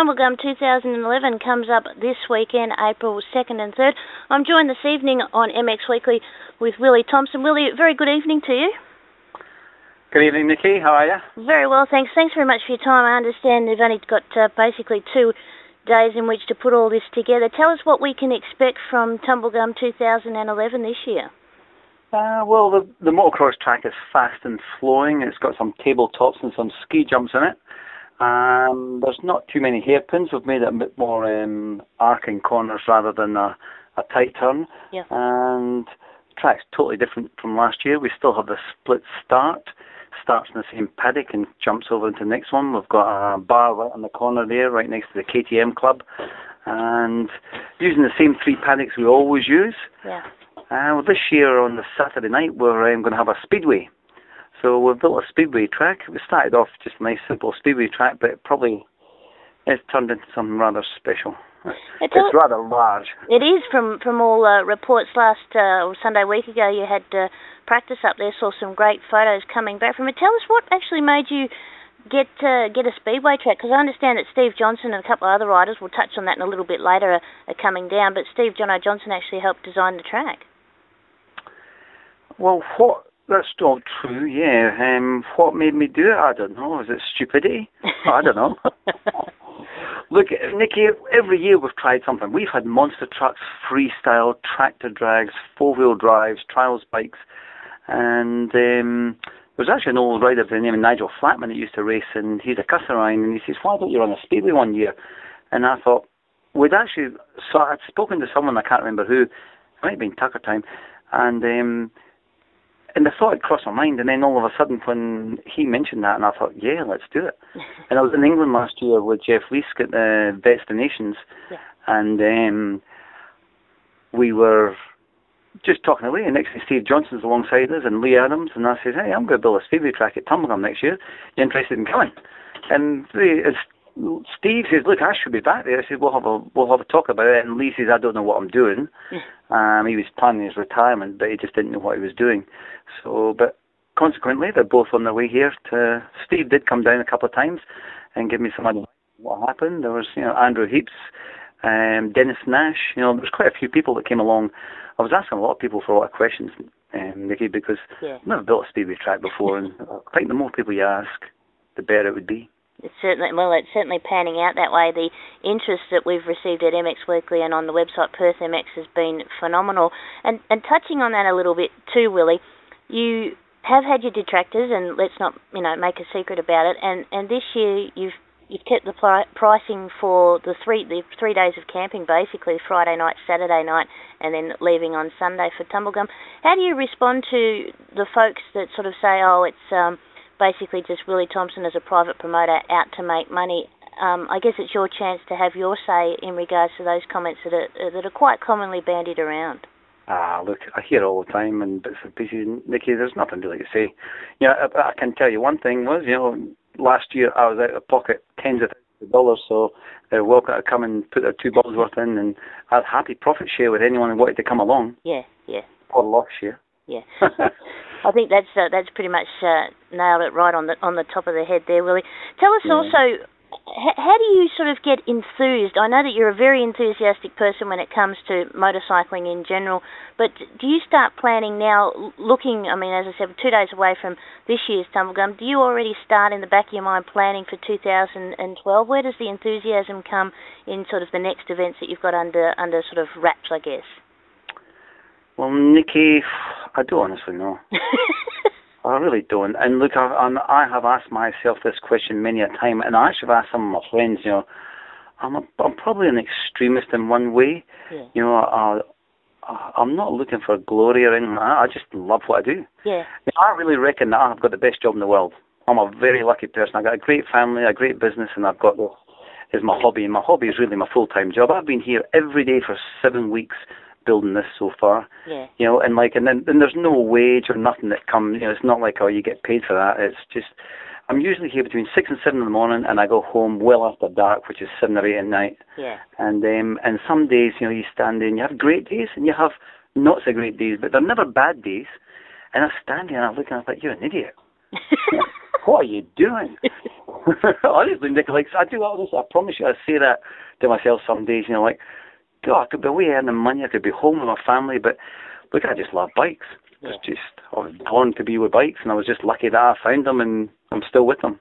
Tumbulgum 2011 comes up this weekend, April 2nd and 3rd. I'm joined this evening on MX Weekly with Willie Thompson. Willie, very good evening to you. Good evening, Nikki. How are you? Very well, thanks. Thanks very much for your time. I understand you've only got basically 2 days in which to put all this together. Tell us what we can expect from Tumbulgum 2011 this year. Well, the motocross track is fast and flowing. It's got some tabletops and some ski jumps in it. There's not too many hairpins. We've made it a bit more arcing corners rather than a tight turn. Yeah. And the track's totally different from last year. We still have the split start. Starts in the same paddock and jumps over into the next one. We've got a bar right on the corner there, right next to the KTM club. And using the same 3 paddocks we always use. Yeah. Well, this year on the Saturday night we're going to have a speedway. So we've built a speedway track. We started off just a nice simple speedway track, but it's turned into something rather special. It's rather large. It is, from all reports last Sunday week ago. You had practice up there, saw some great photos coming back from it. Tell us what actually made you get a speedway track, because I understand that Steve Johnson and a couple of other riders, we'll touch on that in a little bit later, are coming down, but Steve Johnson actually helped design the track. Well, that's all true, yeah. What made me do it? I don't know. Is it stupidity? I don't know. Look, Nikki, every year we've tried something. We've had monster trucks, freestyle, tractor drags, 4-wheel drives, trials bikes, and there's actually an old rider by the name of Nigel Flatman that used to race, and he's a Cusserine, and he says, why don't you run a speedway one year? And I thought, I'd spoken to someone, I can't remember who, it might have been Tucker Time, and the thought had crossed my mind, and then all of a sudden when he mentioned that, and I thought, yeah, let's do it. And I was in England last year with Jeff Leask at the Destinations, and we were just talking away, and next thing Steve Johnson's alongside us, and Lee Adams, and I said, hey, I'm going to build a speedway track at Tumbulgum next year. You interested in coming? And Steve says, look, I should be back there. I said, we'll have a talk about it. And Lee says, I don't know what I'm doing. He was planning his retirement, but he just didn't know what he was doing. So, but consequently, they're both on their way here. Steve did come down a couple of times and give me some advice on what happened. There was, Andrew Heaps, Dennis Nash. There was quite a few people that came along. I was asking a lot of people for a lot of questions, Nikki, because I've never built a speedway track before, and I think the more people you ask, the better it would be. It's certainly panning out that way. The interest that we've received at MX Weekly and on the website Perth MX has been phenomenal. And touching on that a little bit too, Willie, you have had your detractors, and let's not make a secret about it. And this year you've kept the pricing for the three days of camping, basically Friday night, Saturday night, and then leaving on Sunday for Tumbulgum. How do you respond to the folks that sort of say, oh, it's basically just Willie Thompson as a private promoter out to make money? I guess it's your chance to have your say in regards to those comments that are quite commonly bandied around. Look, I hear it all the time, and bits and pieces, Nikki, there's nothing really to say. I can tell you one thing was, last year I was out of pocket tens of thousands of dollars, so they're welcome to come and put their $2 worth in, and I had happy profit share with anyone who wanted to come along. Yeah. Or loss share. Yeah. I think that's pretty much nailed it right on the top of the head there, Willie. Tell us also, how do you sort of get enthused? I know that you're a very enthusiastic person when it comes to motorcycling in general, but do you start planning now, looking, as I said, 2 days away from this year's Tumbulgum, do you already start in the back of your mind planning for 2012? Where does the enthusiasm come in sort of the next events that you've got under sort of wraps, I guess? Well, Nikki, I don't honestly know. I really don't. And look, I have asked myself this question many a time, and I actually have asked some of my friends, I'm probably an extremist in one way. Yeah. I'm not looking for glory or anything like that. I just love what I do. Yeah. I really reckon that I've got the best job in the world. I'm a very lucky person. I've got a great family, a great business, and I've got this as my hobby. And my hobby is really my full-time job. I've been here every day for 7 weeks building this so far. Yeah. And then there's no wage or nothing that comes. It's not like, oh, you get paid for that. It's just, I'm usually here between 6 and 7 in the morning, and I go home well after dark, which is 7 or 8 at night. Yeah. And some days, you stand there and you have great days, and you have not so great days, but they're never bad days. And I stand there and I look and I think, you're an idiot. What are you doing? Honestly, Nick, like, I do all this. I promise you, I say that to myself some days. You know, like, God, I could be away earning money. I could be home with my family, but look, I just love bikes. Yeah. I was born to be with bikes, and I was just lucky that I found them, and I'm still with them.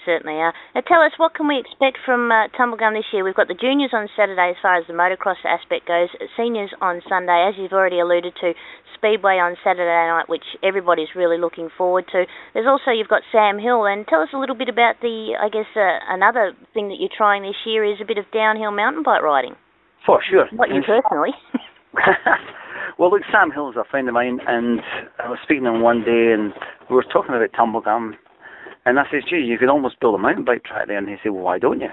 Certainly are. Now tell us, what can we expect from Tumbulgum this year? We've got the juniors on Saturday as far as the motocross aspect goes, seniors on Sunday, as you've already alluded to, Speedway on Saturday night, which everybody's really looking forward to. There's also, you've got Sam Hill, and tell us a little bit about another thing that you're trying this year is a bit of downhill mountain bike riding. For sure. Not you personally. Well, look, Sam Hill is a friend of mine, and I was speaking to him one day, and we were talking about Tumbulgum, and I said, gee, you could almost build a mountain bike track there, and he said, well, why don't you?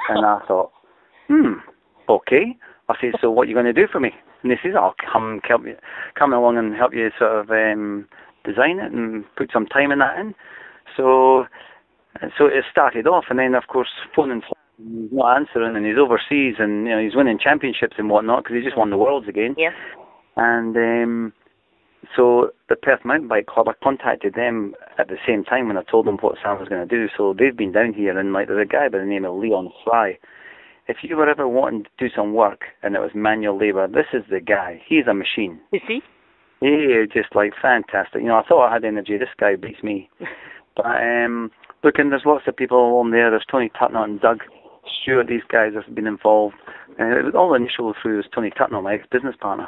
And I thought, okay. I said, so what are you going to do for me? And he says, I'll come along and help you sort of design it and put some time in that in. So it started off, and then, of course, phoning he's not answering, and he's overseas, and you know he's winning championships and whatnot because he just won the Worlds again. Yeah. And so the Perth Mountain Bike Club, I contacted them at the same time when I told them what Sam was going to do. So they've been down here, and like there's a guy by the name of Leon Fry. If you were ever wanting to do some work and it was manual labour, this is the guy. He's a machine. Is he? Yeah, just like fantastic. You know, I thought I had energy. This guy beats me. But look, and there's lots of people on there. There's Tony Tutnott and Doug Stewart. These guys have been involved. All the initial through is Tony Tutnott, my ex-business partner.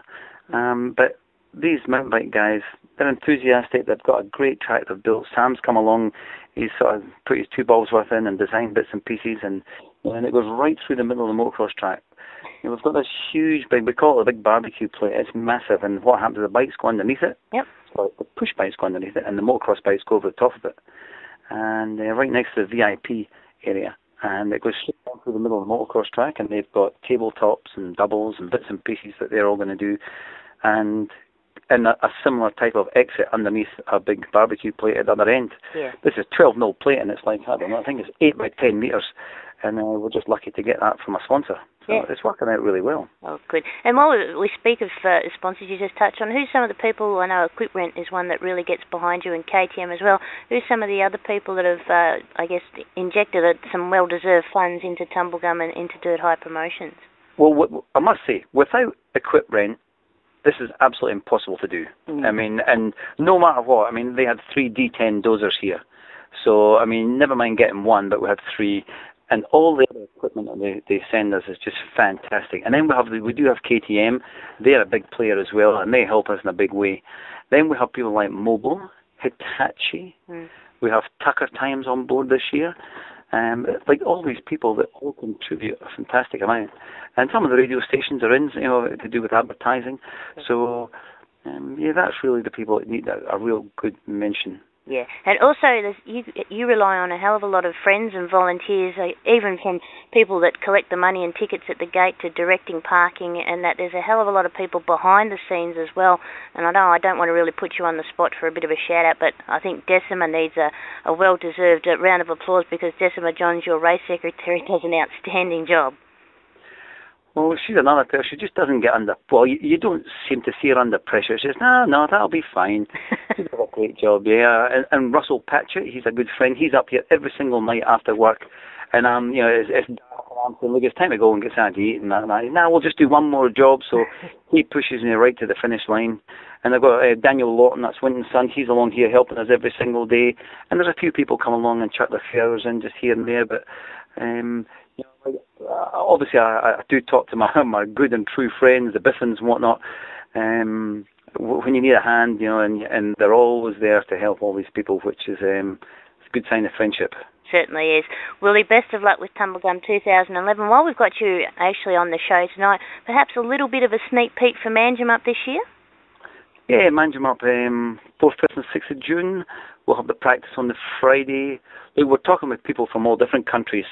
But these mountain bike guys, they're enthusiastic. They've got a great track they've built. Sam's come along. He's sort of put his 2 balls worth in and designed bits and pieces, and it goes right through the middle of the motocross track. You know, we've got this huge big, we call it a big barbecue plate. It's massive, and what happens is the bikes go underneath it. Yep. So the push bikes go underneath it, and the motocross bikes go over the top of it. And right next to the VIP area. And it goes straight down through the middle of the motocross track, and they've got tabletops and doubles and bits and pieces that they're all going to do. And a similar type of exit underneath a big barbecue plate at the other end. Yeah. This is 12mm plate, and it's like, I don't know, I think it's 8 by 10 metres. And we're just lucky to get that from a sponsor. So yeah. It's working out really well. Oh, good. And while we speak of sponsors you just touched on, who's some of the people, I know Equip Rent is one that really gets behind you, and KTM as well, who's some of the other people that have, injected some well-deserved funds into Tumbulgum and into Dirt High Promotions? Well, I must say, without Equip Rent, this is absolutely impossible to do. I mean, and no matter what, I mean, they had 3 D10 dozers here. So, I mean, never mind getting 1, but we had 3. And all the other equipment that they send us is just fantastic. And then we do have KTM. They're a big player as well, and they help us in a big way. Then we have people like Mobil, Hitachi. We have Tucker Times on board this year. Like all these people that all contribute a fantastic amount. And some of the radio stations are in, you know, to do with advertising. So, that's really the people that need a real good mention. Yeah, and also you rely on a hell of a lot of friends and volunteers, even from people that collect the money and tickets at the gate to directing parking, and that there's a hell of a lot of people behind the scenes as well. And I know I don't want to really put you on the spot for a bit of a shout-out, but I think Decima needs a well-deserved round of applause, because Decima Johns, your race secretary, does an outstanding job. Well, she's another person. She just doesn't get under... Well, you don't seem to see her under pressure. She says, no, that'll be fine. She does a great job, yeah. And Russell Patchett, he's a good friend. He's up here every single night after work. And, it's dark, and I'm saying, look, it's time to go and get something to eat. And we'll just do one more job. So he pushes me right to the finish line. And I've got Daniel Lawton, that's Winton's son. He's along here helping us every single day. And there's a few people come along and chuck their few hours in just here and there. But... obviously, I do talk to my good and true friends, the Biffins and whatnot. When you need a hand, and they're always there to help all these people, which is it's a good sign of friendship. Certainly is. Willie, best of luck with Tumbulgum 2011. While we've got you actually on the show tonight, perhaps a little bit of a sneak peek for Manjimup this year? Yeah, Manjimup, 4th, 5th and 6th of June. We'll have the practice on the Friday. We're talking with people from all different countries.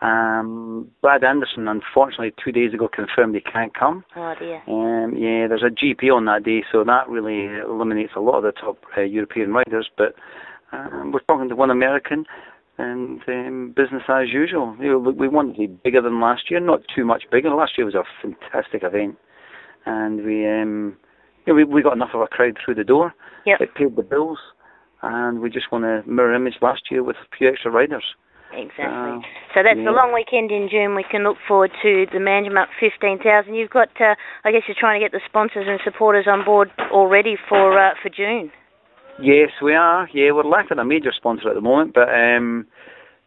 Brad Anderson, unfortunately, 2 days ago confirmed he can't come. Oh dear. There's a GP on that day, so that really eliminates a lot of the top European riders. But we're talking to one American, and business as usual. We want to be bigger than last year, not too much bigger. Last year was a fantastic event, and we got enough of a crowd through the door. Yep. It paid the bills, and we just want to mirror image last year with a few extra riders. Exactly. So that's the long weekend in June. We can look forward to the Manjimup 15,000. You've got, I guess you're trying to get the sponsors and supporters on board already for June. Yes, we are. Yeah, we're lacking a major sponsor at the moment, but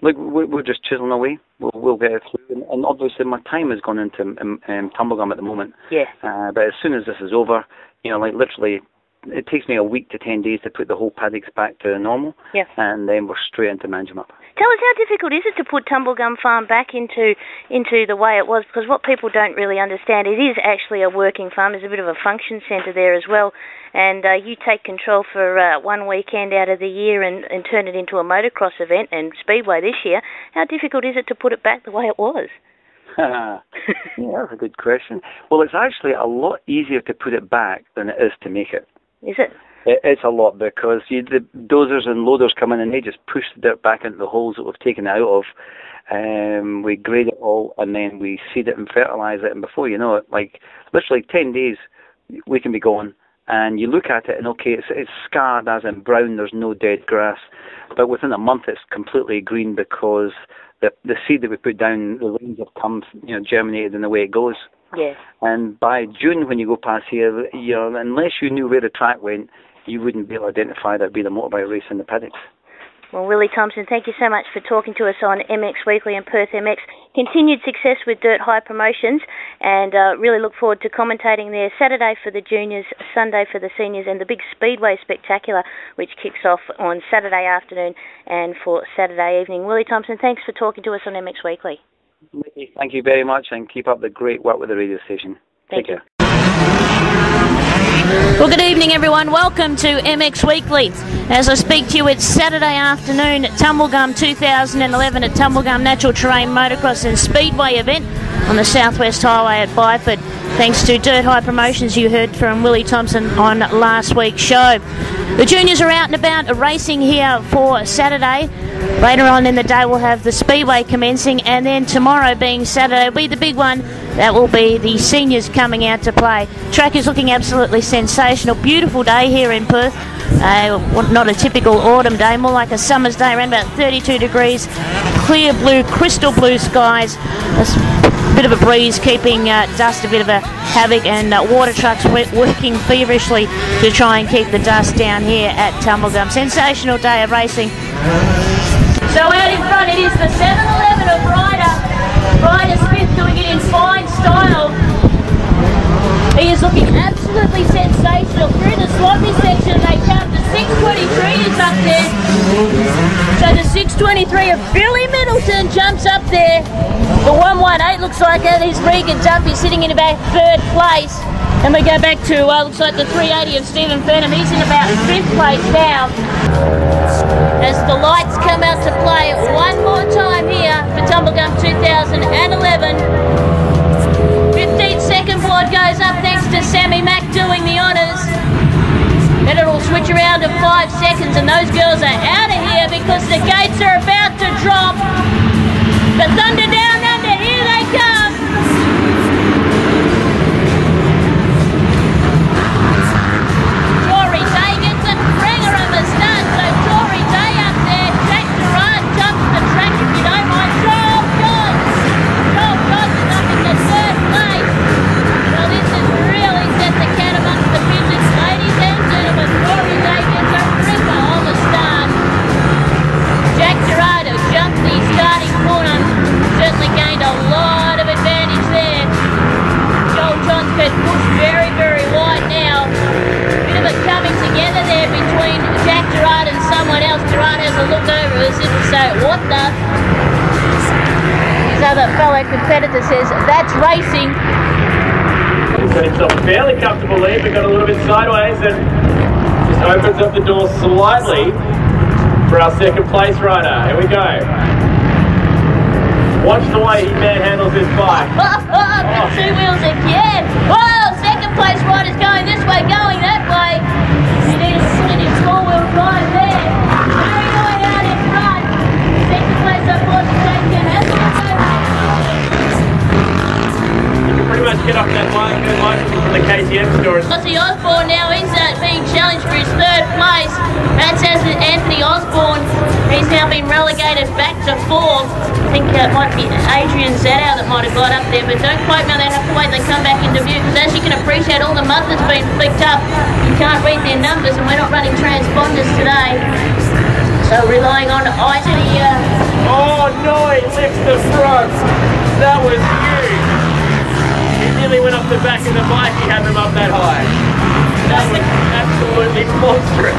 look, we're just chiseling away. We'll get it through. And obviously my time has gone into Tumbulgum at the moment. Yeah. But as soon as this is over, like literally, it takes me a week to 10 days to put the whole paddocks back to normal. Yeah. And then we're straight into Manjimup. Tell us, how difficult is it to put Tumbulgum Farm back into the way it was? Because what people don't really understand, it is actually a working farm. There's a bit of a function centre there as well. And you take control for one weekend out of the year and turn it into a motocross event and speedway this year. How difficult is it to put it back the way it was? Yeah, that's a good question. Well, it's actually a lot easier to put it back than it is to make it. Is it? It's a lot, because the dozers and loaders come in and they just push the dirt back into the holes that we've taken it out of. We grade it all and then we seed it and fertilise it, and before you know it, like literally 10 days, we can be gone. And you look at it and okay, it's scarred as in brown, there's no dead grass. But within a month it's completely green, because the seed that we put down, the rains have come, germinated in the way it goes. Yeah. And by June, when you go past here, unless you knew where the track went, you wouldn't be able to identify there'd been a motorbike race in the paddocks. Well, Willie Thompson, thank you so much for talking to us on MX Weekly and Perth MX. Continued success with Dirt High Promotions, and really look forward to commentating there Saturday for the juniors, Sunday for the seniors, and the big Speedway Spectacular, which kicks off on Saturday afternoon and for Saturday evening. Willie Thompson, thanks for talking to us on MX Weekly. Thank you very much, and keep up the great work with the radio station. Thank you. Take care. Well, good evening, everyone. Welcome to MX Weekly. As I speak to you, it's Saturday afternoon at Tumbulgum 2011 at Tumbulgum Natural Terrain Motocross and Speedway event on the Southwest Highway at Byford. Thanks to Dirt High Promotions, you heard from Willie Thompson on last week's show. The juniors are out and about racing here for Saturday. Later on in the day we'll have the Speedway commencing, and then tomorrow being Saturday will be the big one. That will be the seniors coming out to play. Track is looking absolutely sensational. Beautiful day here in Perth. Not a typical autumn day, more like a summer's day, around about 32 degrees. Clear blue, crystal blue skies. A bit of a breeze keeping dust a bit of a havoc, and water trucks working feverishly to try and keep the dust down here at Tumbulgum. Sensational day of racing. So out in front it is the 7-Eleven of Ryder Smith, doing it in fine style. He is looking absolutely sensational. Through the swampy section they come. The 623 is up there. So the 623 of Billy Middleton jumps up there. The 118 looks like that is Regan Dump. He's sitting in about 3rd place. And we go back to, looks like the 380 of Stephen Furnham. He's in about 5th place now. As the lights come out to play one more time here for Tumbulgum 2011. 15-second board goes up thanks to Sammy Mack doing the honours. Then it'll switch around to 5 seconds, and those girls are out of here because the gates are about to drop. The Thunder Down Under, here they come. Tory Day gets a ringer of a start, so Tory Day up there. Jack Gerard jumps the track if you don't mind. Joel Dodds is up in the 3rd place. Well, this has really set the cat amongst the pigeons. Ladies and gentlemen, Tory Day gets a ripper on the start. Jack Gerard has jumped the starting corner. Certainly gained a lot of advantage there. Joel Johns been pushed very, very wide now. Bit of a coming together there between Jack Gerard and someone else. Gerard has a look over as if to say, what the? His other fellow competitor says, that's racing. It's a fairly comfortable lead. We got a little bit sideways and just opens up the door slightly for our 2nd place rider. Here we go. Watch the way he manhandles this bike. The 2 wheels again. Whoa, 2nd place rider's going this way, going that way. He needs to put in his 4-wheel drive there. Very going out in front. 2nd place up for the second. Has to go. You can pretty much get off that line from the KTM store. Ozzy Osborne now is being challenged for his 3rd place. That's as Anthony Osborne. He's now been relegated back to fourth. I think it might be Adrian Zadow that might have got up there, but don't quote me on that. Have to wait they come back into view, because as you can appreciate, all the mud that's been flicked up, you can't read their numbers, and we're not running transponders today. So relying on eyes to the... Oh no, he lifts the front. That was huge. He nearly went off the back of the bike, he had them up that high. That was absolutely monstrous.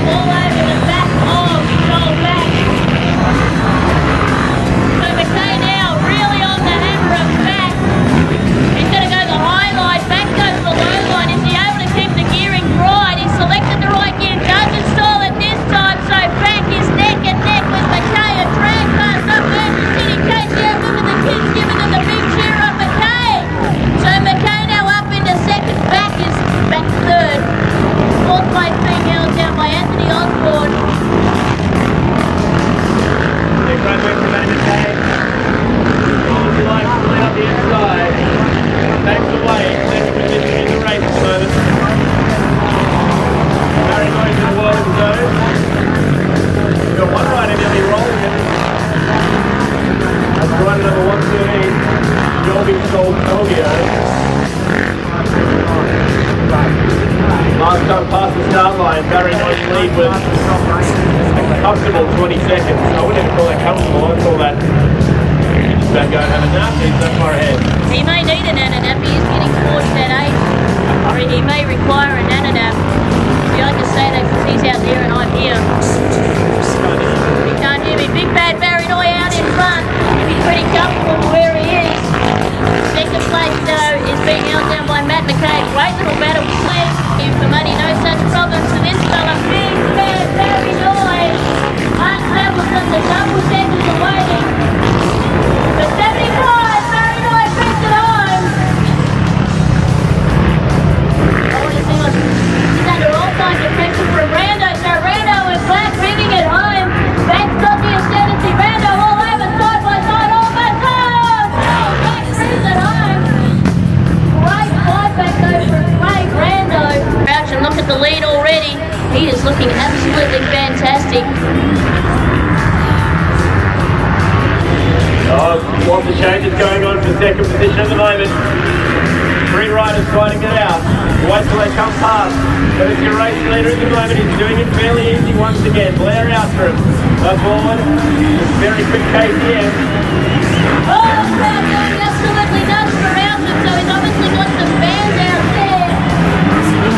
All over the back of Joel back. So McKay now really on the hammer of back. He's going to go the high line, back goes the low line. Is he able to keep the gearing right? He's selected the right gear, doesn't stall at this time, so back is neck and neck with McKay. A drag past up there to City Casey. Look at the kids giving them the big cheer on McKay. So McKay now up into second, back is back third. Fourth place being held down by Anthony Osborne. Big right work from McKay. All of you like to lead up the inside. Takes away, second position in the race at the moment. Very nice in the world zone. We've got one rider nearly rolling it. That's rider number 113, Joby Tolgio. Last time past the start line, very nice lead with a comfortable 20 seconds. I wouldn't even call that comfortable, I'd call that just about going to have a nap. He's that far ahead. He may need a nana nap. He is getting towards that age, or he may require a nana nap. See, I can say that because he's out there and I'm here. He can't hear me. Big Bad Barry Noy out in front. He's pretty comfortable where he is. Second place though is being held down by Matt McKay. Great little battle split. For money, no such problems for this fella. Big Bad Barry Noy. Mark Hamilton, the double seconds awaiting. For 75, Barry Noy brings it home. I want to see what he's under all kinds of pressure from Rando. So Rando and Black bringing it home. Back's got the ascendancy. Rando all over, side by side, almost home. Black brings it home. Great fight back though from Craig Rando. Crouch and look at the lead already. He is looking absolutely fantastic. Oh, lots of changes going on for second position at the moment. Three riders trying to get out. Wait till they come past. But it's your race leader at the moment. He's doing it fairly easy once again. Blair out for him. Up forward. Very quick KTM. Oh, crowd going absolutely nuts for Rousing, so he's obviously got some fans out there.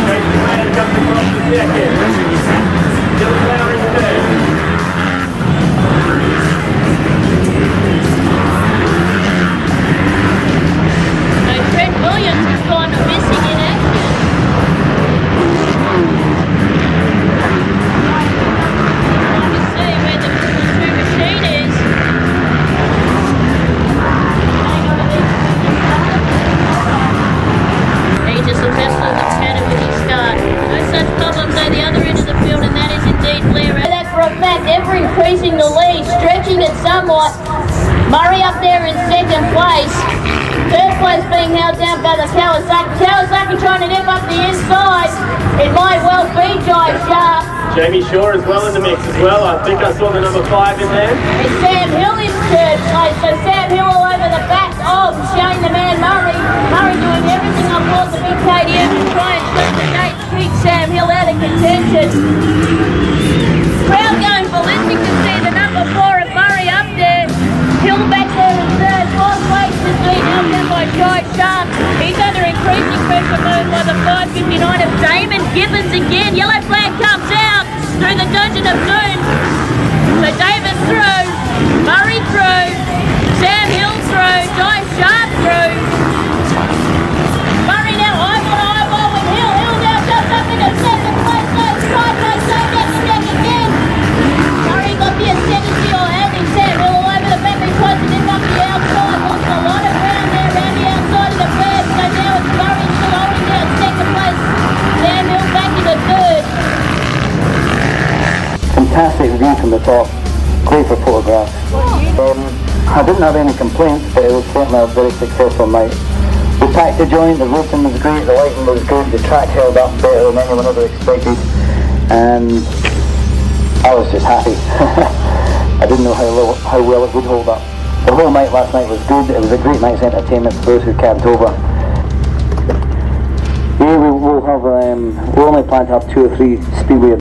Tracy Blair comes across the second. Still Blair in third. Trent Williams has gone missing in action. Trying to see where the two machine is. He just looks absolutely scattered with his start. No such problems at the other end of the field, and that is indeed Blair. That for a fact, ever increasing the lead, stretching it somewhat. Murray up there in second place. Third place being held down by the Kawasaki. Kawasaki trying to nip up the inside. It might well be Jive Sharp. Jamie Shaw as well in the mix as well. I think I saw the number 5 in there. And Sam Hill in third place. So Sam Hill all over the back of showing the man Murray. Murray doing everything on board the big KTM to try and slip the gate, keep Sam Hill out of contention. Crowd going ballistic to see the number 4 of Murray up there. Hill back there in third. Fourth place is being held down by Jive Sharp. He's under increasing pressure moved by the 559 of Damon Gibbons again. Yellow flag comes out through the Dungeon of Doom. So David through, Murray through, Sam Hill through, Jive Sharp through. Murray now eyeball with Hill. Hill now jumps up into second place. Jive goes neck to neck again. Murray got the ascendancy or handing Sam Hill all over the back. He tries to nip up the outside. Lost a lot of ground there around the outside of the curb. So now it's Murray still holding down second place. Sam Hill back into third. Fantastic view from the top. Great for photographs. I didn't have any complaints, but it was certainly a very successful night. We packed the joint, the routing was great, the lighting was good, the track held up better than anyone ever expected. And I was just happy. I didn't know how well it would hold up. The whole night last night was good. It was a great night's entertainment for those who camped over. Yeah, we'll only plan to have 2 or 3 speedway